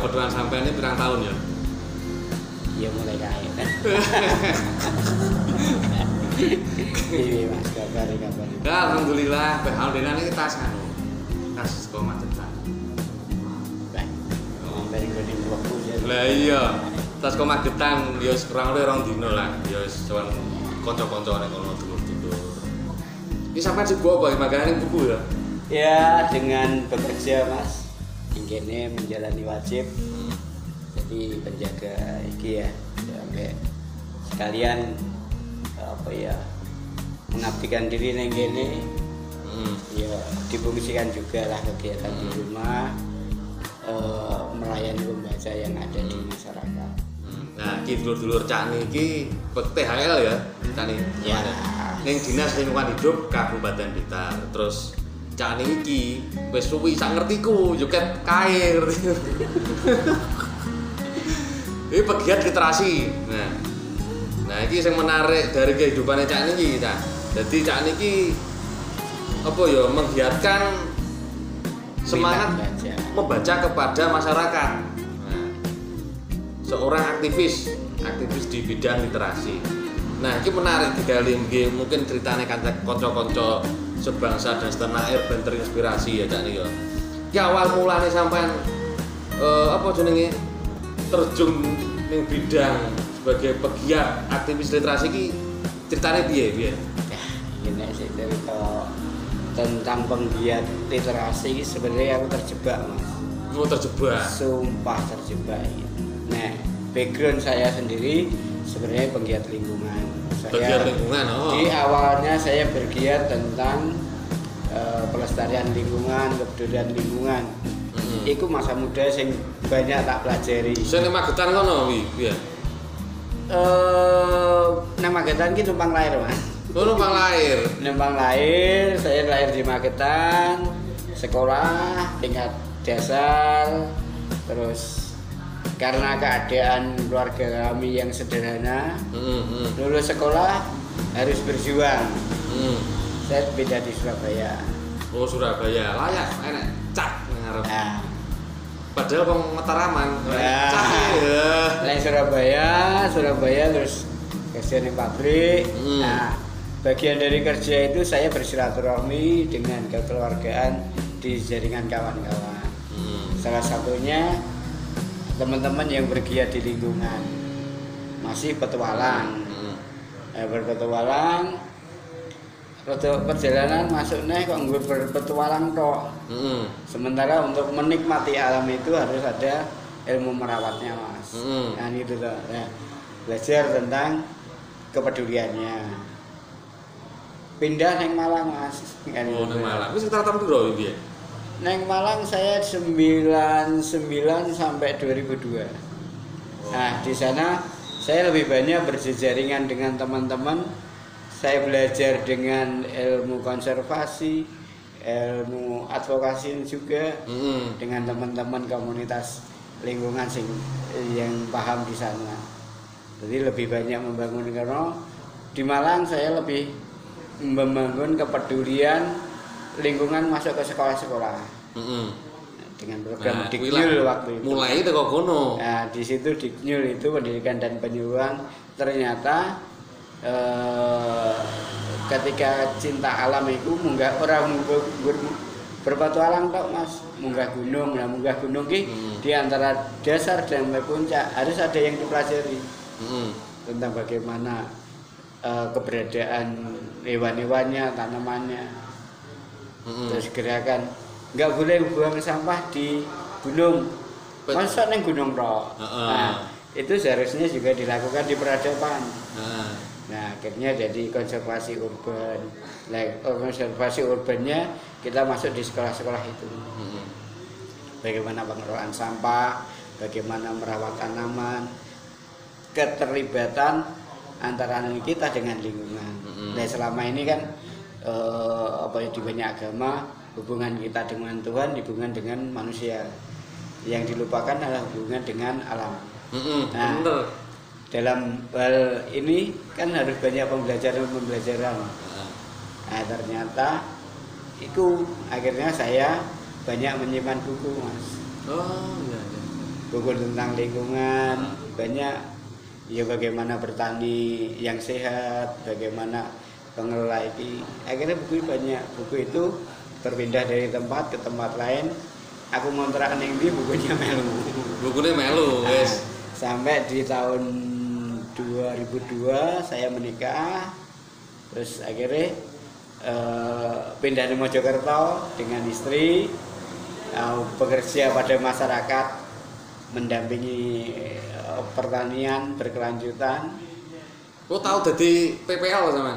petualangan sampai ini berapa tahun ya? Ya mulai kaya kan. Iya Mas, kabar. Nah, alhamdulillah ini tas sekolah Magetan. Baik. Dari gede waktu ya. Lah iya, tas sekolah Magetan ya kurang lebih 2 dino lah. Ya soal kanca-kancane kono dulur-dulur. Ini sampai sebuah apa makanya buku ya? Ya dengan bekerja Mas, ingin menjalani wajib. Jadi penjaga iki ya, sampai sekalian apa ya mengabdikan diri neng kene. Ya difungsikan juga lah kegiatan di rumah, melayani pembaca yang ada di masyarakat. Nah, iki dulur-dulur Cak niki THL ya, Cak niki. Ya. Ning Dinas Lingkungan Hidup Kabupaten Blitar. Terus Cak niki wis suwi sak ngertiku joget kair. Ini pegiat literasi. Nah, ini yang menarik dari kehidupannya Cak niki. Nah, jadi Cak niki apa ya menggiatkan semangat membaca kepada masyarakat. Nah, seorang aktivis di bidang literasi. Nah, ini menarik digali mungkin ceritanya kanca-kanca sebangsa dan setanah air ben terinspirasi ya Cak niki. Ki awal mulane sampean apa jenenge terjun ning bidang sebagai pegiat aktivis literasi ki ceritanya piye? Ya, ini sih cerita tentang penggiat literasi sebenarnya aku terjebak Mas. Oh, terjebak. Sumpah terjebak. Nah, background saya sendiri sebenarnya penggiat lingkungan. Pegiat lingkungan. Oh. Di awalnya saya bergiat tentang pelestarian lingkungan, kebudayaan lingkungan. Iku masa muda sing banyak tak pelajari. Sing nang Magetan kono piye? Nang Magetan ki numpang lahir, Mas. Oh, numpang lahir. Numpang lahir, saya lahir di Magetan, sekolah tingkat dasar, terus karena keadaan keluarga kami yang sederhana, lulus sekolah harus berjuang. Saya beda di Surabaya. Oh, Surabaya, layak, enak, cak ngarep. Nah, padahal wong Mataraman, nah, cak ya. Lain Surabaya terus kerja di pabrik. Nah, bagian dari kerja itu saya bersilaturahmi dengan kekeluargaan di jaringan kawan-kawan. Salah satunya teman-teman yang bergiat di lingkungan, masih petualang. Berpetualang, perjalanan masuknya kok nggak berpetualang tok. Sementara untuk menikmati alam itu harus ada ilmu merawatnya, Mas. Nah itu tuh. Nah, belajar tentang kepeduliannya. Pindah neng Malang, Mas. Oh, neng Malang. Wis sekitar tahun piro iki? Neng Malang saya 99 sampai 2002. Nah, di sana saya lebih banyak berjejaringan dengan teman-teman. Saya belajar dengan ilmu konservasi, ilmu advokasi juga dengan teman-teman komunitas lingkungan yang paham di sana. Jadi lebih banyak membangun karena di Malang saya lebih membangun kepedulian lingkungan masuk ke sekolah-sekolah. Dengan program Diknyul waktu itu. Mulai dari kono. Nah, di situ Diknyul itu pendidikan dan penyuluhan ternyata ketika cinta alam itu munggah orang berpetualang tok Mas, munggah gunung. Nah, munggah gunung ki di antara dasar dan puncak harus ada yang dipelajari. Tentang bagaimana keberadaan hewan-hewannya, tanamannya. Terus gerakan nggak boleh buang sampah di gunung. Masa neng gunung tok. Nah, itu seharusnya juga dilakukan di peradaban. Nah, akhirnya jadi konservasi urban. Nah, konservasi urbannya kita masuk di sekolah-sekolah itu. Bagaimana pengelolaan sampah, bagaimana merawat tanaman, keterlibatan antara kita dengan lingkungan. Nah, selama ini kan di banyak agama hubungan kita dengan Tuhan, hubungan dengan manusia. Yang dilupakan adalah hubungan dengan alam. Nah, dalam hal ini kan harus banyak pembelajaran. Nah, ternyata itu akhirnya saya banyak menyimpan buku, Mas. Oh iya. buku tentang lingkungan, banyak ya bagaimana bertani yang sehat, bagaimana pengelola ini. Akhirnya buku banyak, buku itu berpindah dari tempat ke tempat lain. Aku ngontrak ning ndi bukunya melu. Bukunya melu wis. Sampai di tahun 2002 saya menikah. Terus akhirnya pindah di Mojokerto dengan istri, bekerja pada masyarakat, mendampingi pertanian berkelanjutan. Kok tahu jadi PPL sama?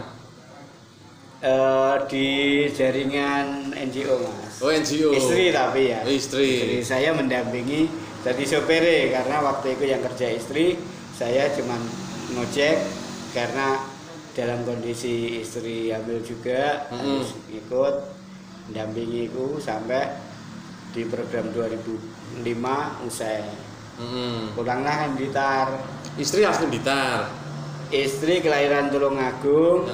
Di jaringan NGO mas. Oh NGO. Istri tapi ya. Istri saya mendampingi jadi sopir karena waktu itu yang kerja istri, saya cuma ngojek karena dalam kondisi istri hamil juga harus ikut mendampingiku sampai di program 2005 usai. Pulanglah kan Blitar. Istri asli Blitar. Istri kelahiran Tulungagung.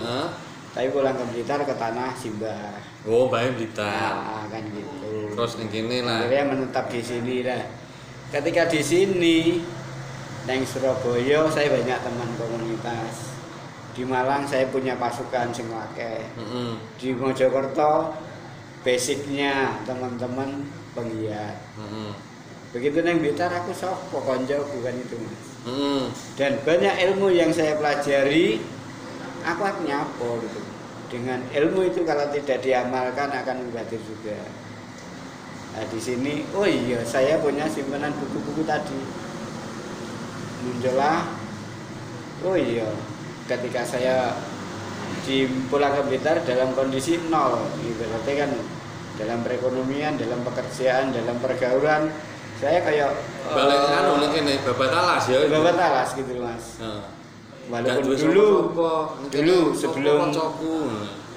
Tapi pulang ke Blitar ke tanah Simbah. Oh, baik Blitar. Nah, kan gitu. Terus yang gini lah. Akhirnya menetap di sini lah. Ketika di sini, neng Surabaya saya banyak teman komunitas. Di Malang saya punya pasukan sing akeh. Di Mojokerto basicnya teman-teman penggiat. Begitu neng Blitar aku sok konco bukan itu mas. Dan banyak ilmu yang saya pelajari, aku nyapo gitu. Dengan ilmu itu kalau tidak diamalkan akan mubazir juga. Nah, di sini, oh iya saya punya simpanan buku-buku tadi. Muncullah, oh iya. Ketika saya pulang ke Blitar dalam kondisi nol, gitu. Berarti kan dalam perekonomian, dalam pekerjaan, dalam pergaulan, saya kayak balik nih babat alas ya. Babat alas gitu mas. Walaupun dulu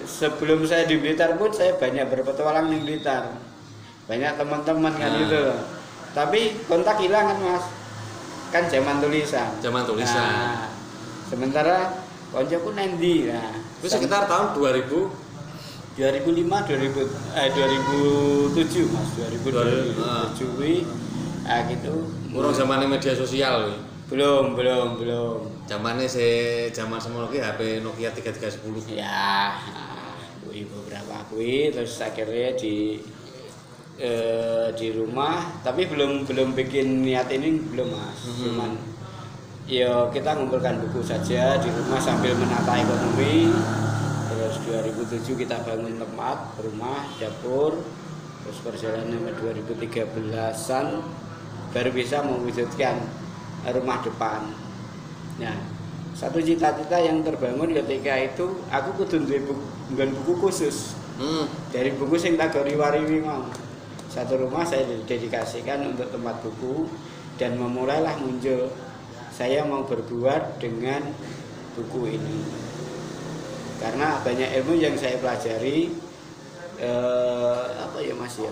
sebelum saya di Blitar pun saya banyak berpetualang di Blitar, banyak teman-teman kan gitu. Tapi kontak hilang kan mas, kan zaman tulisan. Nah, sementara koncoku nendi. Nah, itu sekitar tahun 2005 2007 mas, 2007 nah gitu. Urung zamannya media sosial. Belum. Zamannya zaman semono ki HP Nokia 3310. Ya, beberapa terus akhirnya di rumah, tapi belum bikin niat ini belum mas. Cuman ya kita ngumpulkan buku saja di rumah sambil menata ekonomi. Terus 2007 kita bangun tempat, rumah, dapur. Terus perjalanan sampai 2013-an baru bisa mewujudkan rumah depan. Nah, satu cita-cita yang terbangun ketika itu aku kudu duwe buku khusus. Dari buku sing tak wari-wari mau. Satu rumah saya dedikasikan untuk tempat buku dan memulailah muncul saya mau berbuat dengan buku ini. Karena banyak ilmu yang saya pelajari apa ya Mas ya?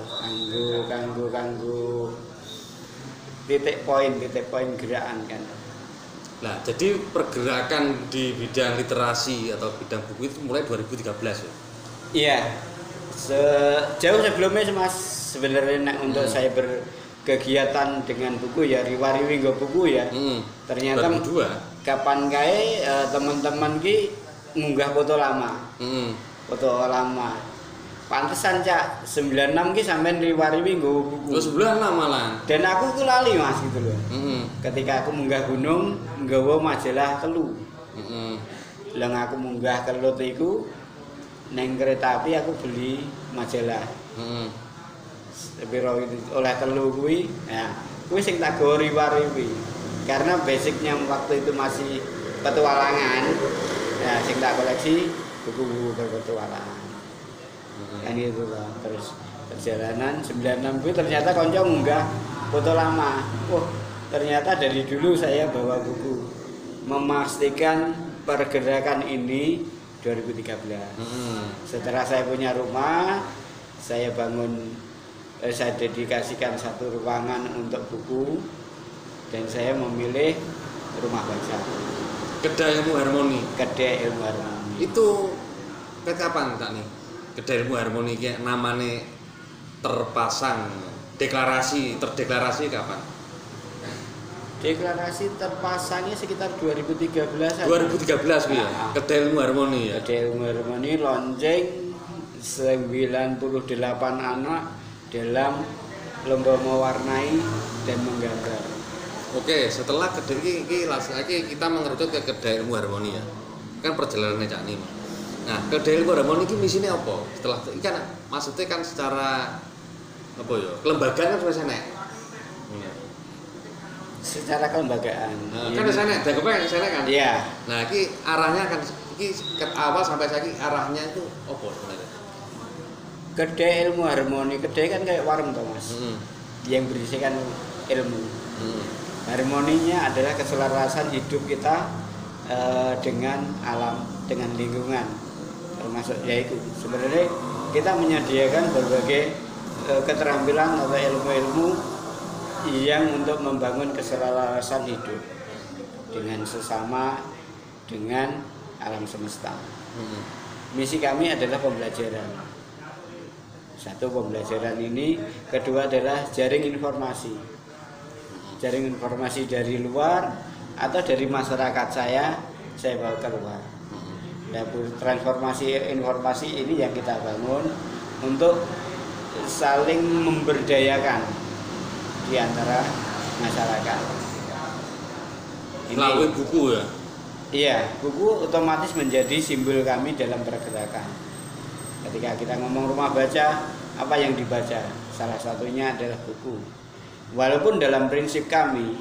Kanggo titik poin gerakan kan. Nah, jadi pergerakan di bidang literasi atau bidang buku itu mulai 2013 ya? Iya. Jauh sebelumnya Mas sebenarnya untuk saya berkegiatan dengan buku ya riwari nggo buku ya. Ternyata 2002. Kapan kae teman-teman ki munggah foto lama. Foto lama. Pantesan Cak 96 ki sampean riwari nggo buku. Terus 96 malah. Dan aku ku lali Mas gitu loh. Ketika aku munggah gunung nggawa majalah Telu. Lah aku munggah Kelut iku neng kereta api aku beli majalah. Piro oleh Telu kuwi. Nah, kuwi sing tak gawa riwari. Karena basicnya waktu itu masih petualangan. Nah, sing tak koleksi buku-buku berpetualangan. Kan gitu loh. Terus perjalanan 96 itu ternyata konco munggah foto lama. Ternyata dari dulu saya bawa buku. Memastikan pergerakan ini 2013. Setelah saya punya rumah, saya bangun saya dedikasikan satu ruangan untuk buku dan saya memilih rumah baca. Kedai Ilmu Harmoni. Kedai Ilmu Harmoni. Itu kapan tak nih? Kedai Ilmu Harmoni kayak namanya terpasang terdeklarasi kapan? Deklarasi terpasangnya sekitar 2013 an. 2013 kuwi ya. Kedai Ilmu Harmoni ya. Kedai Ilmu Harmoni lonceng 98 anak dalam lomba mewarnai dan menggambar. Oke, setelah kedai iki langsung aja kita mengerucut ke Kedai Ilmu Harmoni ya. Kan perjalanannya Cak Ni. Nah, Kedai Ilmu Harmoni iki misinya apa? Setelah iki kan maksudnya kan secara apa ya? Kelembagaan kan wis enek. Secara kelembagaan. Nah, kan wis enek, dagangnya wis enek kan? Iya. Nah, iki arahnya kan iki ke awal sampai saiki arahnya itu apa sebenarnya? Kedai Ilmu Harmoni, kedai kan kayak warung toh Mas. Yang berisikan ilmu. Harmoninya adalah keselarasan hidup kita dengan alam, dengan lingkungan. Termasuk yaitu sebenarnya kita menyediakan berbagai keterampilan atau ilmu-ilmu yang untuk membangun keselarasan hidup dengan sesama, dengan alam semesta. Misi kami adalah pembelajaran. Satu, pembelajaran ini. Kedua adalah jaring informasi. Jaring informasi dari luar atau dari masyarakat saya bawa keluar. Dan transformasi informasi ini yang kita bangun untuk saling memberdayakan di antara masyarakat. Melalui buku ya? Iya, buku otomatis menjadi simbol kami dalam pergerakan. Ketika kita ngomong rumah baca, apa yang dibaca? Salah satunya adalah buku. Walaupun dalam prinsip kami,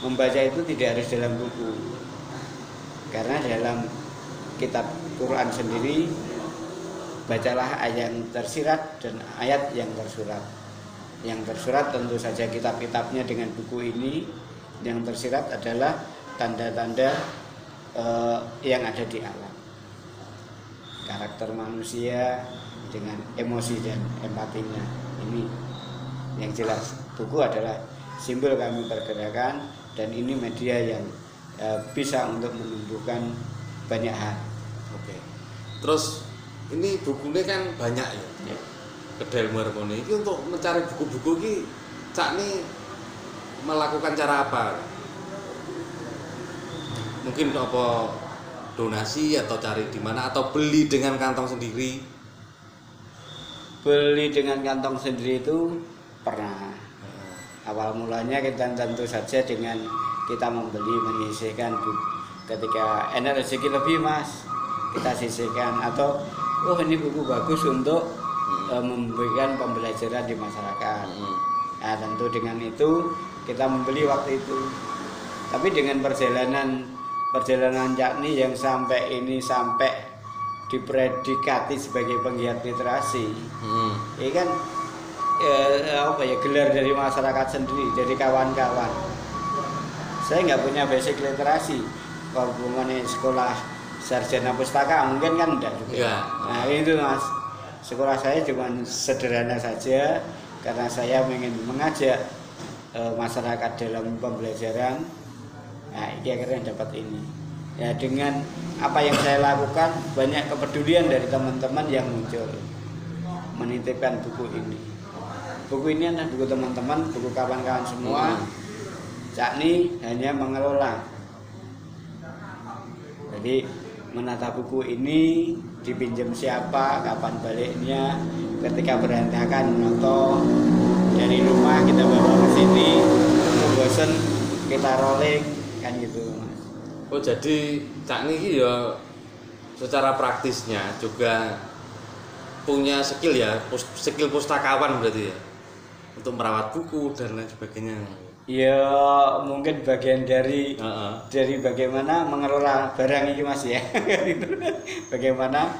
membaca itu tidak harus dalam buku. Karena dalam kitab Quran sendiri, bacalah ayat yang tersirat dan ayat yang tersurat. Yang tersurat tentu saja kitab-kitabnya dengan buku ini. Yang tersirat adalah tanda-tanda yang ada di alam. Karakter manusia dengan emosi dan empatinya. Ini yang jelas. Buku adalah simbol kami pergerakan dan ini media yang bisa untuk menumbuhkan banyak hal. Oke. Terus ini bukunya kan banyak ya. Kedai Ilmu Harmoni ini untuk mencari buku-buku ini Cak Ni melakukan cara apa? Mungkin apa donasi atau cari di mana atau beli dengan kantong sendiri? Beli dengan kantong sendiri itu pernah. Awal mulanya kita tentu saja dengan kita membeli menyisihkan buku. Ketika energi lebih Mas, kita sisihkan atau ini buku bagus untuk memberikan pembelajaran di masyarakat. Nah, tentu dengan itu kita membeli waktu itu. Tapi dengan perjalanan Cak Ni yang sampai dipredikati sebagai penggiat literasi, ini kan gelar dari masyarakat sendiri, dari kawan-kawan. Saya nggak punya basic literasi, kalau sekolah sarjana pustaka mungkin kan enggak juga. Ya. Nah itu Mas, sekolah saya cuma sederhana saja karena saya ingin mengajak masyarakat dalam pembelajaran. Nah ini akhirnya dapat ini. Ya dengan apa yang saya lakukan banyak kepedulian dari teman-teman yang muncul menitipkan buku ini. Buku ini adalah buku teman-teman, buku kawan-kawan semua. Cak Ni hanya mengelola. Jadi menata buku ini dipinjam siapa, kapan baliknya, ketika berantakan atau dari rumah kita bawa ke sini, bosen kita rolling kan gitu Mas. Oh jadi Cak Ni ya secara praktisnya juga punya skill ya, skill pustakawan berarti ya, untuk merawat buku dan lain sebagainya. Ya mungkin bagian dari bagaimana mengelola barang ini Mas ya. Bagaimana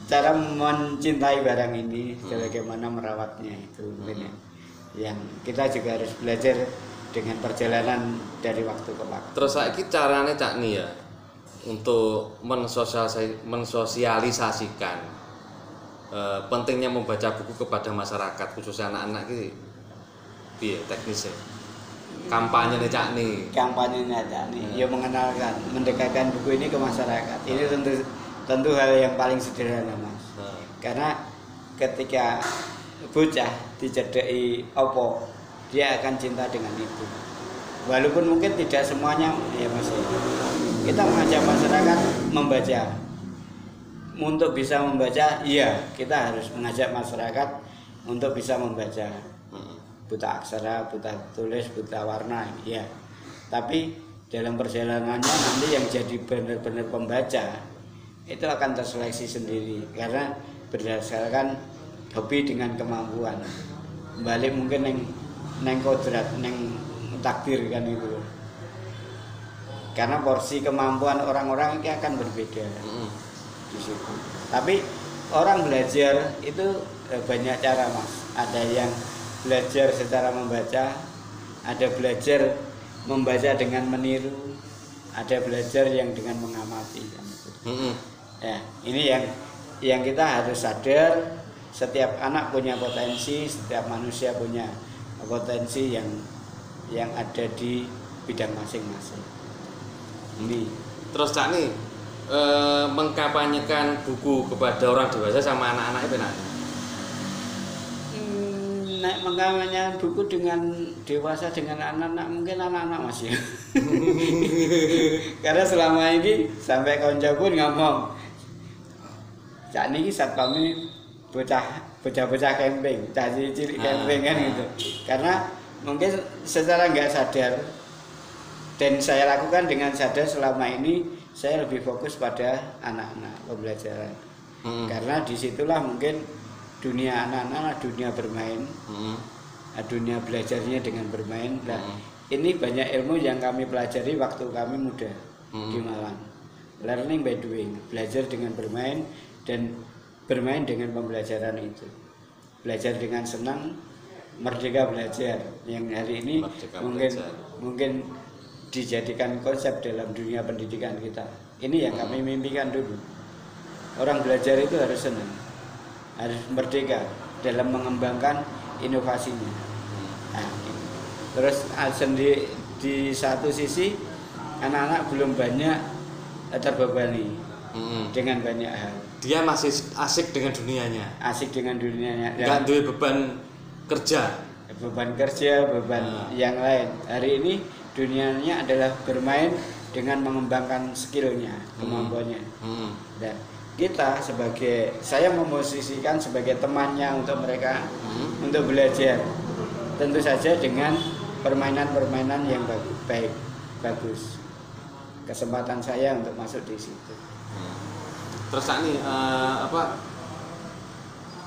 cara mencintai barang ini, bagaimana merawatnya itu mungkin ya. Yang kita juga harus belajar dengan perjalanan dari waktu ke waktu. Terus saiki carane Cak Ni ya untuk mensosialisasikan pentingnya membaca buku kepada masyarakat khususnya anak-anak ini piye teknisnya? Kampanye nih Cak Ni. Kampanye nih Cak Ni. Ya mengenalkan, mendekatkan buku ini ke masyarakat. Ini tentu hal yang paling sederhana Mas. Karena ketika bocah dicedeki opo, dia akan cinta dengan itu. Walaupun mungkin tidak semuanya ya Mas. Kita mengajak masyarakat membaca. Untuk bisa membaca, iya kita harus mengajak masyarakat untuk bisa membaca. Buta aksara, buta tulis, buta warna, ya. Tapi dalam perjalanannya nanti yang jadi benar-benar pembaca itu akan terseleksi sendiri karena berdasarkan hobi dengan kemampuan. Balik mungkin neng kodrat, neng takdir kan itu. Karena porsi kemampuan orang-orang ini akan berbeda di situ. Tapi orang belajar itu banyak cara Mas. Ada yang belajar secara membaca, ada belajar membaca dengan meniru, ada belajar yang dengan mengamati. Ya, ini yang kita harus sadar. Setiap anak punya potensi, setiap manusia punya potensi yang ada di bidang masing-masing. Ini. Terus Cak nih mengkampanyekan buku kepada orang dewasa sama anak-anak itu nanti. Nek mengkampanyekan buku dengan dewasa dengan anak-anak mungkin anak-anak masih. Karena selama ini sampai konco pun ngomong, Cak niki satpam ini bocah camping, cilik camping kan gitu. Karena mungkin secara nggak sadar dan saya lakukan dengan sadar selama ini saya lebih fokus pada anak-anak pembelajaran. Karena disitulah mungkin dunia anak-anak, dunia bermain, dunia belajarnya dengan bermain. Nah, ini banyak ilmu yang kami pelajari waktu kami muda di Malang. Learning by doing, belajar dengan bermain dan bermain dengan pembelajaran itu. Belajar dengan senang, merdeka belajar. Yang hari ini mungkin dijadikan konsep dalam dunia pendidikan kita. Ini yang kami mimpikan dulu. Orang belajar itu harus senang, harus merdeka dalam mengembangkan inovasinya. Nah, terus di satu sisi anak-anak belum banyak terbebani dengan banyak hal. Dia masih asik dengan dunianya. Asik dengan dunianya. Nggak ada beban kerja. Beban kerja, beban yang lain. Hari ini dunianya adalah bermain dengan mengembangkan skillnya, kemampuannya. Dan kita saya memosisikan sebagai temannya untuk mereka untuk belajar. Tentu saja dengan permainan-permainan yang bagus. Kesempatan saya untuk masuk di situ. Terus nih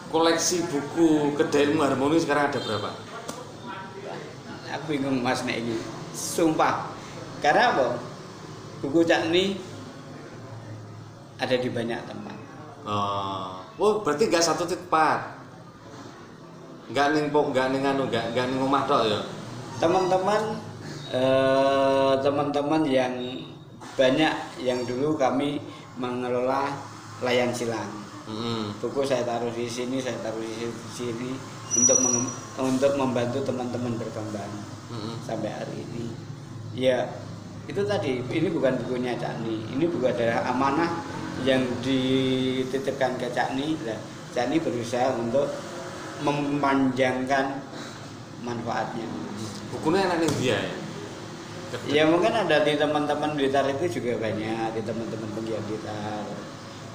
koleksi buku Kedai Ilmu Harmoni sekarang ada berapa? Aku bingung Mas nek ini. Sumpah. Karena apa? Buku Cak ini ada di banyak tempat. Oh, berarti nggak satu tempat. Nggak ning omah tok ya. Teman-teman yang banyak yang dulu kami mengelola layan silang. Buku saya taruh di sini, saya taruh di sini untuk membantu teman-teman berkembang sampai hari ini. Ya, itu tadi. Ini bukan bukunya Cak Ni. Ini buku adalah amanah yang dititipkan ke Cak Ni. Cak Ni berusaha untuk memanjangkan manfaatnya. Bukunya enak nih dia ya. Ya mungkin ada di teman-teman Blitar itu juga banyak, di teman-teman penggiat Blitar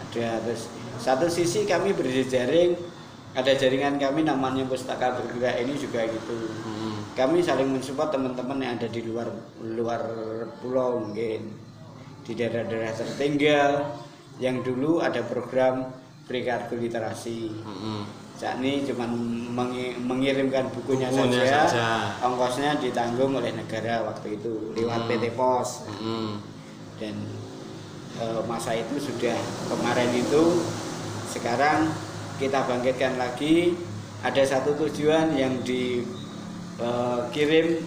ada. Terus satu sisi kami berjejaring, ada jaringan kami namanya Pustaka Bergerak ini juga gitu. Kami saling mensupport teman-teman yang ada di luar pulau, mungkin di daerah-daerah tertinggal yang dulu ada program free kartu literasi. Cak ini cuma mengirimkan bukunya saja, ongkosnya ditanggung oleh negara waktu itu lewat PT Pos. Dan masa itu sudah kemarin itu, sekarang kita bangkitkan lagi. Ada satu tujuan yang dikirim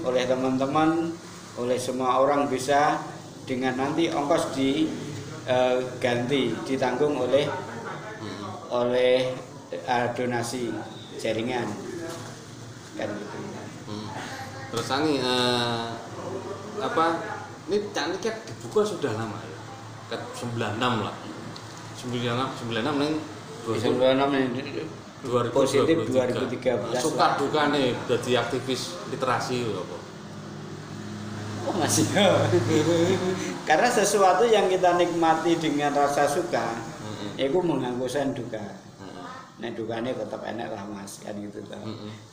oleh teman-teman, oleh semua orang bisa, dengan nanti ongkos diganti, ditanggung oleh donasi jaringan kan gitu. Terus ini ini Cak ini kan dibuka sudah lama ya. Ke 96 lah. 96 ning 96 positif 2013. Suka duka nih jadi aktivis literasi apa? Mas ya. Karena sesuatu yang kita nikmati dengan rasa suka, itu menghanguskan duka. Nah dukanya tetap enak lah Mas, kan gitu toh.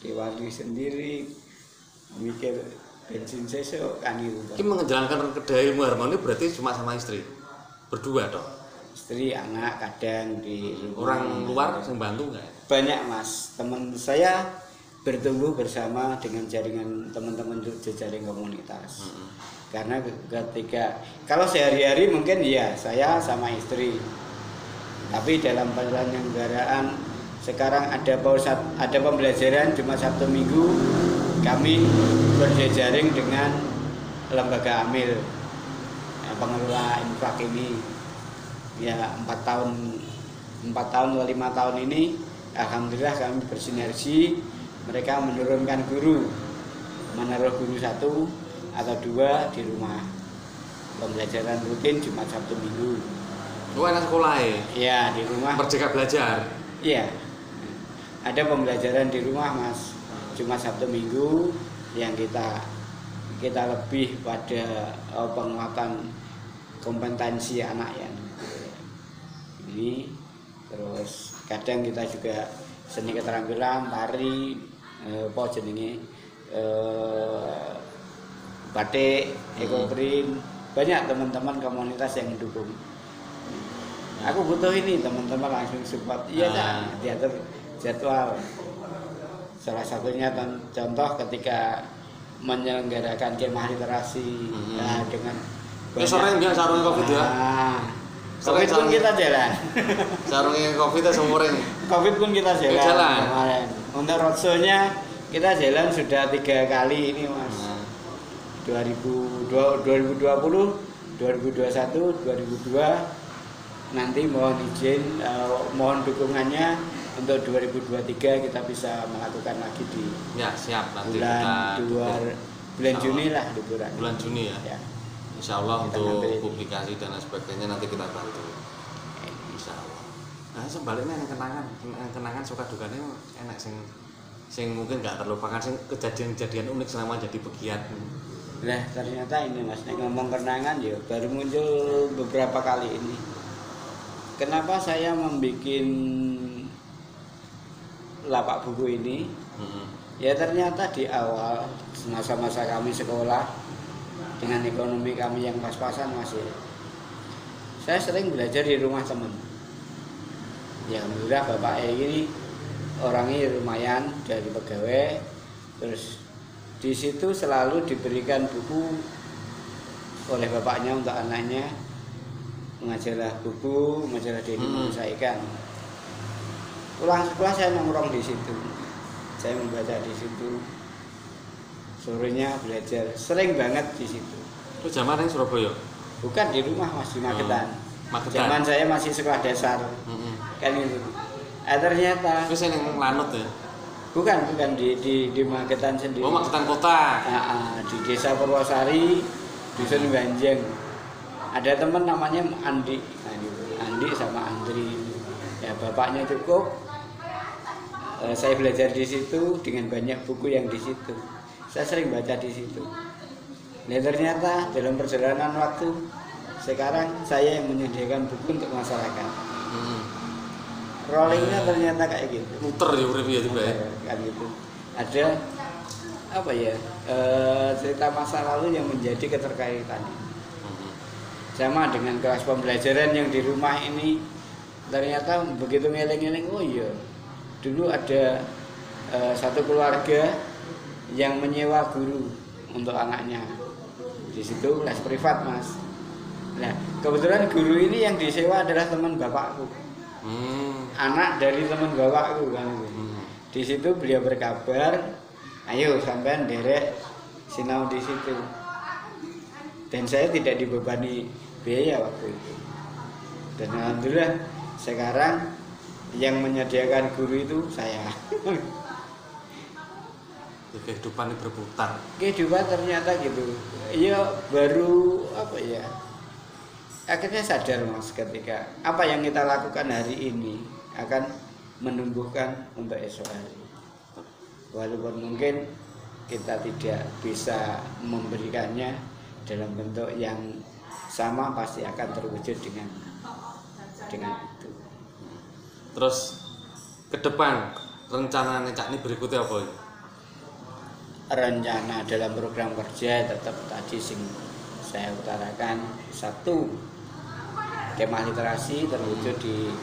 Diwarni sendiri, mikir bensin sesok kan gitu toh. Ini menjalankan kedai Ilmu Harmoni berarti cuma sama istri, berdua toh? Istri, anak kadang di Orang luar yang bantu nggak? banyak Mas, teman saya bertumbuh bersama dengan jaringan teman-teman jejaring komunitas. Karena ketika kalau sehari-hari mungkin ya saya sama istri, tapi dalam penyelenggaraan sekarang ada pembelajaran cuma Sabtu Minggu kami berjejaring dengan lembaga Amil pengelola infak ini ya 4 tahun atau 5 tahun ini alhamdulillah kami bersinergi. Mereka menurunkan guru, menaruh guru 1 atau 2 di rumah. Pembelajaran rutin cuma Sabtu Minggu. Oh, anak sekolah ya? Ya di rumah. Merdeka Belajar. Iya. Ada pembelajaran di rumah Mas. Cuma Sabtu Minggu yang kita lebih pada penguatan kompetensi anak ya. Ini terus kadang kita juga seni keterampilan, tari, apa jenenge batik, ekoprint, banyak teman-teman komunitas yang mendukung. Aku butuh ini, teman-teman langsung support. Iya diatur jadwal. Salah satunya contoh ketika menyelenggarakan kemah literasi dengan sering biasa sarung Covid ya. Covid pun kita jalan. Sarungnya Covid itu semuring. Covid pun kita jalan. Kemarin. Untuk roadshow-nya kita jalan sudah 3 kali ini Mas. 2020, 2021, 2022. Nanti mohon izin, mohon dukungannya untuk 2023 kita bisa melakukan lagi di siap nanti bulan Juni lah liburan. Bulan Juni ya. Insya Allah untuk publikasi dan sebagainya nanti kita bantu. Insya Allah. Nah sebaliknya kenangan suka dukanya enak sing mungkin nggak terlupakan sing kejadian-kejadian unik selama jadi pegiat. Nah ternyata ini Mas ngomong kenangan ya baru muncul beberapa kali ini. Kenapa saya membuat lapak buku ini? Ya ternyata di awal masa-masa kami sekolah dengan ekonomi kami yang pas-pasan masih, saya sering belajar di rumah teman. Ya alhamdulillah bapak ini orangnya lumayan dari pegawai, terus di situ selalu diberikan buku oleh bapaknya untuk anaknya, majalah buku, majalah Denny menyelesaikan. Pulang sekolah saya nongkrong di situ, saya membaca di situ. Sorenya belajar, sering banget di situ. Itu zaman yang Surabaya? Bukan di rumah Mas, di Magetan. Zaman saya masih sekolah dasar. Kan itu. Ternyata. Itu saya yang Lanut ya? Bukan di Magetan sendiri. Oh, Magetan kota. Di Desa Purwosari, Dusun Ganjeng. Ada teman namanya Andi. Andi sama Andri. Ya bapaknya cukup. Saya belajar di situ dengan banyak buku yang di situ. Saya sering baca di situ. Nah ternyata dalam perjalanan waktu sekarang saya yang menyediakan buku untuk masyarakat. Rollingnya ternyata kayak gitu. Muter ya urip ya juga ya. Kan gitu. Ada apa ya? Cerita masa lalu yang menjadi keterkaitan. Sama dengan kelas pembelajaran yang di rumah ini ternyata begitu ngeleng-ngeleng, oh iya. Dulu ada satu keluarga yang menyewa guru untuk anaknya. Di situ les privat Mas. Nah kebetulan guru ini yang disewa adalah teman bapakku, anak dari teman bapakku kan. Di situ beliau berkabar, ayo sampean derek sinau di situ. Dan saya tidak dibebani biaya waktu itu. Dan alhamdulillah sekarang yang menyediakan guru itu saya. Kehidupan berputar. Kehidupan ternyata gitu. Ya baru apa ya? Akhirnya sadar Mas ketika apa yang kita lakukan hari ini akan menumbuhkan untuk esok hari. Walaupun mungkin kita tidak bisa memberikannya dalam bentuk yang sama pasti akan terwujud dengan itu. Terus ke depan rencana Cak ini berikutnya apa? Rencana dalam program kerja tetap tadi sing saya utarakan, satu, kemah literasi terwujud di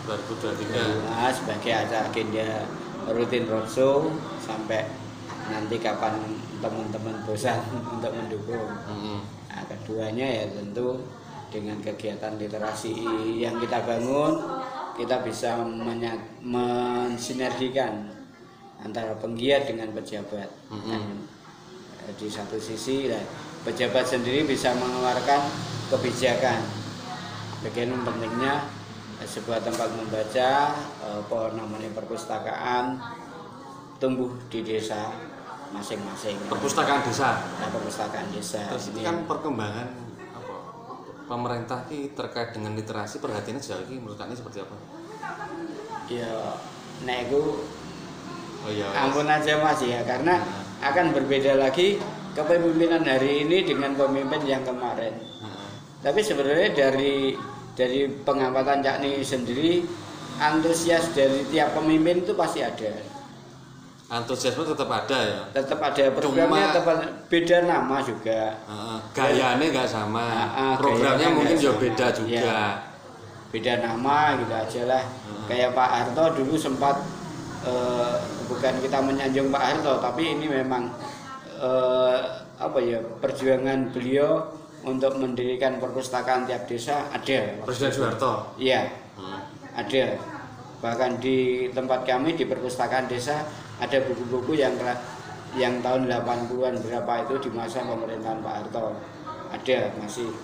2023 sebagai agenda rutin roadshow sampai nanti kapan teman-teman bosan untuk mendukung. Nah, keduanya ya tentu dengan kegiatan literasi yang kita bangun, kita bisa mensinergikan antara penggiat dengan pejabat. Di satu sisi pejabat sendiri bisa mengeluarkan kebijakan. Bagian pentingnya sebuah tempat membaca, perpustakaan tumbuh di desa masing-masing. Perpustakaan desa. Nah, perpustakaan desa. Terus ini kan perkembangan apa pemerintah ini terkait dengan literasi, perhatiannya sejauh ini menurut Anda seperti apa? Ya, nek iku iya. ampun aja Mas ya, karena akan berbeda lagi kepemimpinan hari ini dengan pemimpin yang kemarin. Tapi sebenarnya dari pengamatan Cak Ni sendiri, antusias dari tiap pemimpin itu pasti ada. Antusiasme tetap ada ya. Tetap ada programnya, tetap beda nama juga. Gayanya nggak sama. Programnya mungkin juga beda juga. Ya, beda nama gitu aja lah. Kayak Pak Harto dulu sempat bukan kita menyanjung Pak Harto, tapi ini memang perjuangan beliau untuk mendirikan perpustakaan tiap desa ada. Presiden Soeharto. Iya, ada. Bahkan di tempat kami di perpustakaan desa ada buku-buku yang tahun 80-an berapa itu di masa pemerintahan Pak Harto. Ada masih.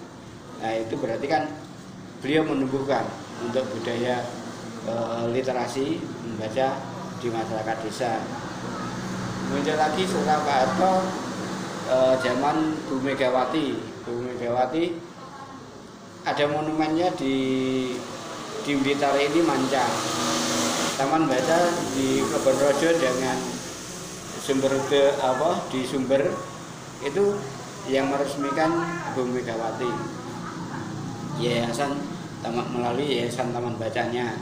Nah, itu berarti kan beliau menumbuhkan untuk budaya literasi membaca di masyarakat desa. Muncul lagi setelah Pak Harto zaman Bu Megawati. Bu Megawati ada monumennya di Blitar ini Mancang. Taman baca di Kebonrojo dengan di Sumber itu yang meresmikan Bu Megawati. Yayasan melalui yayasan taman bacanya.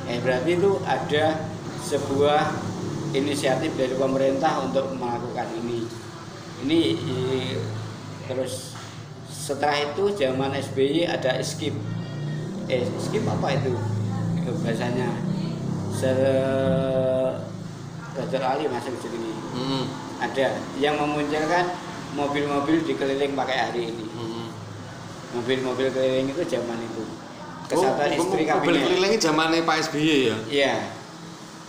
Berarti itu ada sebuah inisiatif dari pemerintah untuk melakukan ini. Terus setelah itu zaman SBY ada skip apa itu bahasanya Dr. Ali masuk sini. Ada yang memunculkan mobil-mobil dikeliling pakai hari ini. Mobil-mobil keliling itu zaman itu. Kesatuan Istri Kabinet. Mobil kelilingnya zamannya Pak SBY ya? Iya.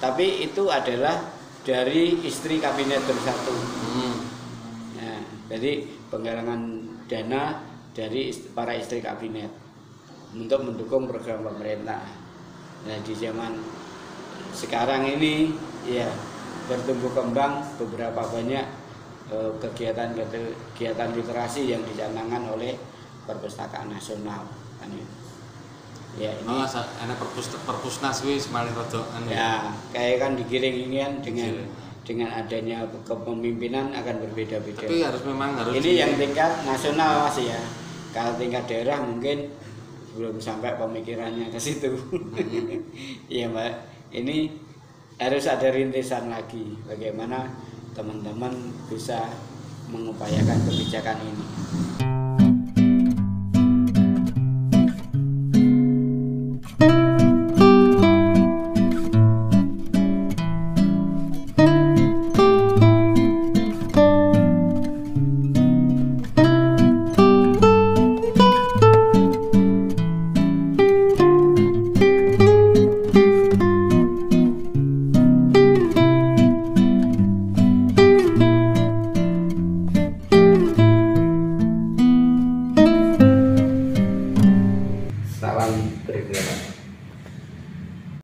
Tapi itu adalah dari Istri Kabinet Bersatu. Nah, jadi penggalangan dana dari para istri kabinet untuk mendukung program pemerintah. Nah, di zaman sekarang ini ya bertumbuh kembang beberapa banyak kegiatan literasi yang dicanangkan oleh Perpustakaan Nasional. Ya ini enak perpusnas wis maling rada ya kayak kan digiring ini kan dengan adanya kepemimpinan akan berbeda-beda. Tapi memang harus ini yang tingkat nasional Mas ya. Kalau tingkat daerah mungkin belum sampai pemikirannya ke situ. Iya Mbak. Ini harus ada rintisan lagi bagaimana teman-teman bisa mengupayakan kebijakan ini.